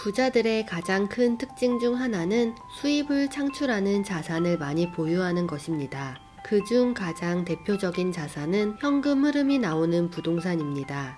부자들의 가장 큰 특징 중 하나는 수입을 창출하는 자산을 많이 보유하는 것입니다. 그중 가장 대표적인 자산은 현금 흐름이 나오는 부동산입니다.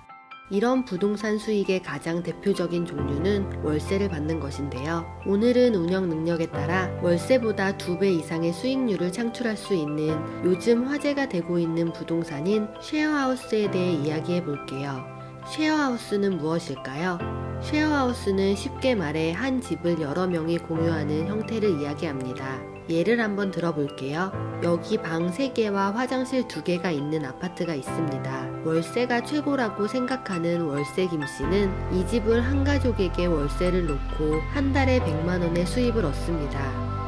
이런 부동산 수익의 가장 대표적인 종류는 월세를 받는 것인데요. 오늘은 운영 능력에 따라 월세보다 2배 이상의 수익률을 창출할 수 있는 요즘 화제가 되고 있는 부동산인 쉐어하우스에 대해 이야기해 볼게요. 쉐어하우스는 무엇일까요? 쉐어하우스는 쉽게 말해 한 집을 여러 명이 공유하는 형태를 이야기합니다. 예를 한번 들어볼게요. 여기 방 3개와 화장실 2개가 있는 아파트가 있습니다. 월세가 최고라고 생각하는 월세 김씨는 이 집을 한 가족에게 월세를 놓고 한 달에 100만원의 수입을 얻습니다.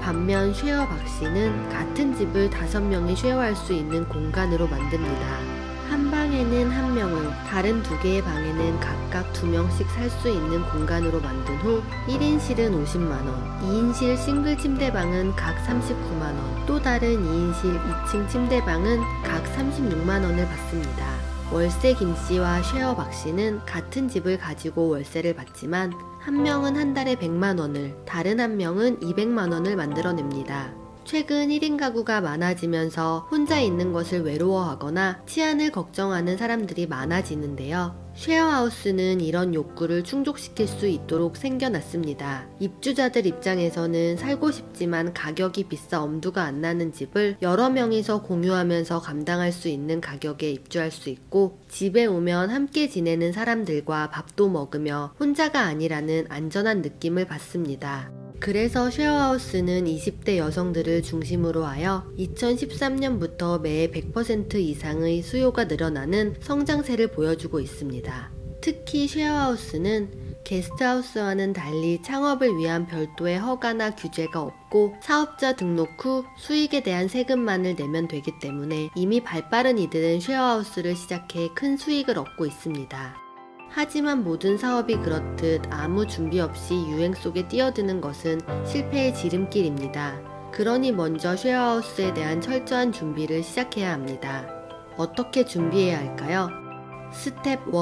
반면 쉐어 박씨는 같은 집을 5명이 쉐어할 수 있는 공간으로 만듭니다. 한 방에는 한 명을, 다른 2개의 방에는 각각 2명씩 살 수 있는 공간으로 만든 후 1인실은 50만원, 2인실 싱글 침대방은 각 39만원, 또 다른 2인실 2층 침대방은 각 36만원을 받습니다. 월세 김씨와 쉐어 박씨는 같은 집을 가지고 월세를 받지만 한 명은 한 달에 100만원을, 다른 한 명은 200만원을 만들어냅니다. 최근 1인 가구가 많아지면서 혼자 있는 것을 외로워하거나 치안을 걱정하는 사람들이 많아지는데요. 쉐어하우스는 이런 욕구를 충족시킬 수 있도록 생겨났습니다. 입주자들 입장에서는 살고 싶지만 가격이 비싸 엄두가 안 나는 집을 여러 명이서 공유하면서 감당할 수 있는 가격에 입주할 수 있고, 집에 오면 함께 지내는 사람들과 밥도 먹으며 혼자가 아니라는 안전한 느낌을 받습니다. 그래서 쉐어하우스는 20대 여성들을 중심으로 하여 2013년부터 매 100% 이상의 수요가 늘어나는 성장세를 보여주고 있습니다. 특히 쉐어하우스는 게스트하우스와는 달리 창업을 위한 별도의 허가나 규제가 없고 사업자 등록 후 수익에 대한 세금만을 내면 되기 때문에 이미 발빠른 이들은 쉐어하우스를 시작해 큰 수익을 얻고 있습니다. 하지만 모든 사업이 그렇듯 아무 준비 없이 유행 속에 뛰어드는 것은 실패의 지름길입니다. 그러니 먼저 쉐어하우스에 대한 철저한 준비를 시작해야 합니다. 어떻게 준비해야 할까요? 스텝 1.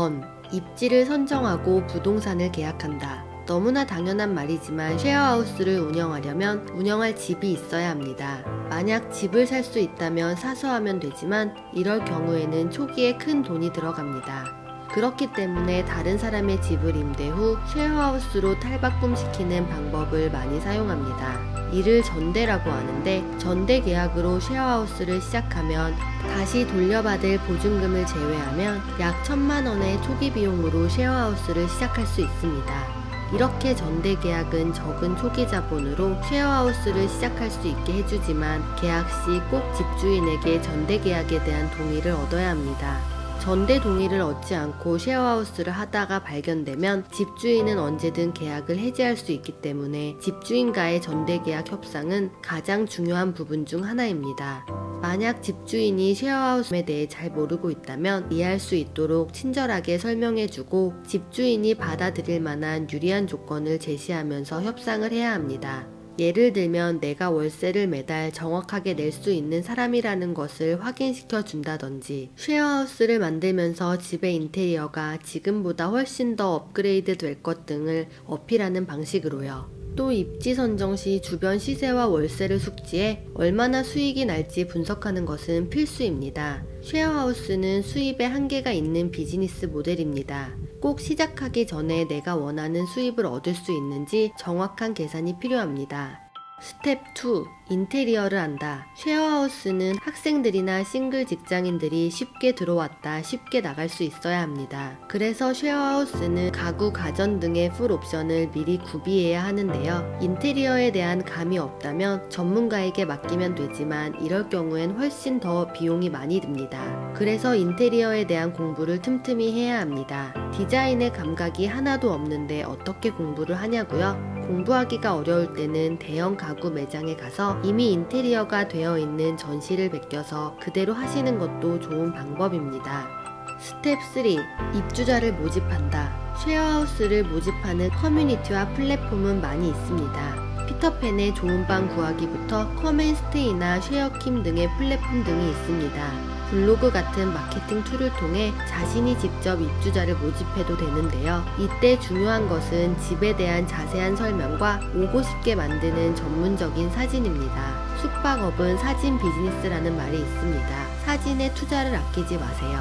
입지를 선정하고 부동산을 계약한다. 너무나 당연한 말이지만 쉐어하우스를 운영하려면 운영할 집이 있어야 합니다. 만약 집을 살 수 있다면 사서 하면 되지만 이럴 경우에는 초기에 큰 돈이 들어갑니다. 그렇기 때문에 다른 사람의 집을 임대 후 쉐어하우스로 탈바꿈시키는 방법을 많이 사용합니다. 이를 전대라고 하는데, 전대 계약으로 쉐어하우스를 시작하면 다시 돌려받을 보증금을 제외하면 약 1000만원의 초기 비용으로 쉐어하우스를 시작할 수 있습니다. 이렇게 전대 계약은 적은 초기 자본으로 쉐어하우스를 시작할 수 있게 해주지만 계약 시 꼭 집주인에게 전대 계약에 대한 동의를 얻어야 합니다. 전대 동의를 얻지 않고 쉐어하우스를 하다가 발견되면 집주인은 언제든 계약을 해지할 수 있기 때문에 집주인과의 전대 계약 협상은 가장 중요한 부분 중 하나입니다. 만약 집주인이 쉐어하우스에 대해 잘 모르고 있다면 이해할 수 있도록 친절하게 설명해주고 집주인이 받아들일 만한 유리한 조건을 제시하면서 협상을 해야 합니다. 예를 들면 내가 월세를 매달 정확하게 낼 수 있는 사람이라는 것을 확인시켜 준다든지, 쉐어하우스를 만들면서 집의 인테리어가 지금보다 훨씬 더 업그레이드 될 것 등을 어필하는 방식으로요. 또 입지 선정 시 주변 시세와 월세를 숙지해 얼마나 수익이 날지 분석하는 것은 필수입니다. 쉐어하우스는 수입에 한계가 있는 비즈니스 모델입니다. 꼭 시작하기 전에 내가 원하는 수입을 얻을 수 있는지 정확한 계산이 필요합니다. 스텝 2. 인테리어를 한다. 쉐어하우스는 학생들이나 싱글 직장인들이 쉽게 들어왔다 쉽게 나갈 수 있어야 합니다. 그래서 쉐어하우스는 가구, 가전 등의 풀 옵션을 미리 구비해야 하는데요. 인테리어에 대한 감이 없다면 전문가에게 맡기면 되지만 이럴 경우엔 훨씬 더 비용이 많이 듭니다. 그래서 인테리어에 대한 공부를 틈틈이 해야 합니다. 디자인의 감각이 하나도 없는데 어떻게 공부를 하냐고요? 공부하기가 어려울 때는 대형 가구 매장에 가서 이미 인테리어가 되어 있는 전시를 베껴서 그대로 하시는 것도 좋은 방법입니다. 스텝 3. 입주자를 모집한다. 쉐어하우스를 모집하는 커뮤니티와 플랫폼은 많이 있습니다. 피터팬의 좋은 방 구하기부터 컴앤스테이나 쉐어킴 등의 플랫폼 등이 있습니다. 블로그 같은 마케팅 툴을 통해 자신이 직접 입주자를 모집해도 되는데요. 이때 중요한 것은 집에 대한 자세한 설명과 오고 싶게 만드는 전문적인 사진입니다. 숙박업은 사진 비즈니스라는 말이 있습니다. 사진에 투자를 아끼지 마세요.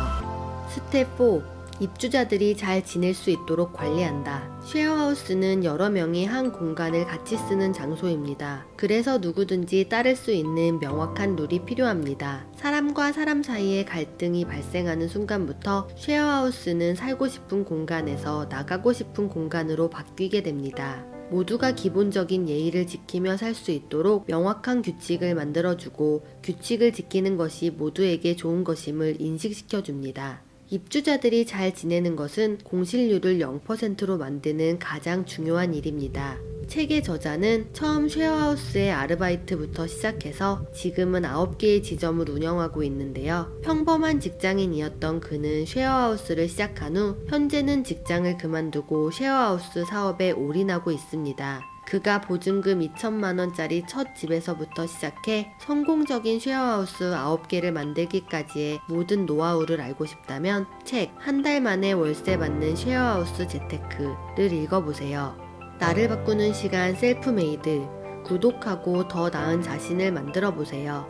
스텝 4. 입주자들이 잘 지낼 수 있도록 관리한다. 쉐어하우스는 여러 명이 한 공간을 같이 쓰는 장소입니다. 그래서 누구든지 따를 수 있는 명확한 룰이 필요합니다. 사람과 사람 사이에 갈등이 발생하는 순간부터 쉐어하우스는 살고 싶은 공간에서 나가고 싶은 공간으로 바뀌게 됩니다. 모두가 기본적인 예의를 지키며 살 수 있도록 명확한 규칙을 만들어주고 규칙을 지키는 것이 모두에게 좋은 것임을 인식시켜줍니다. 입주자들이 잘 지내는 것은 공실률을 0%로 만드는 가장 중요한 일입니다. 책의 저자는 처음 쉐어하우스의 아르바이트부터 시작해서 지금은 9개의 지점을 운영하고 있는데요. 평범한 직장인이었던 그는 쉐어하우스를 시작한 후 현재는 직장을 그만두고 쉐어하우스 사업에 올인하고 있습니다. 그가 보증금 2천만원짜리 첫 집에서부터 시작해 성공적인 쉐어하우스 9개를 만들기까지의 모든 노하우를 알고 싶다면 책 한 달 만에 월세 받는 쉐어하우스 재테크를 읽어보세요. 나를 바꾸는 시간 셀프메이드. 구독하고 더 나은 자신을 만들어 보세요.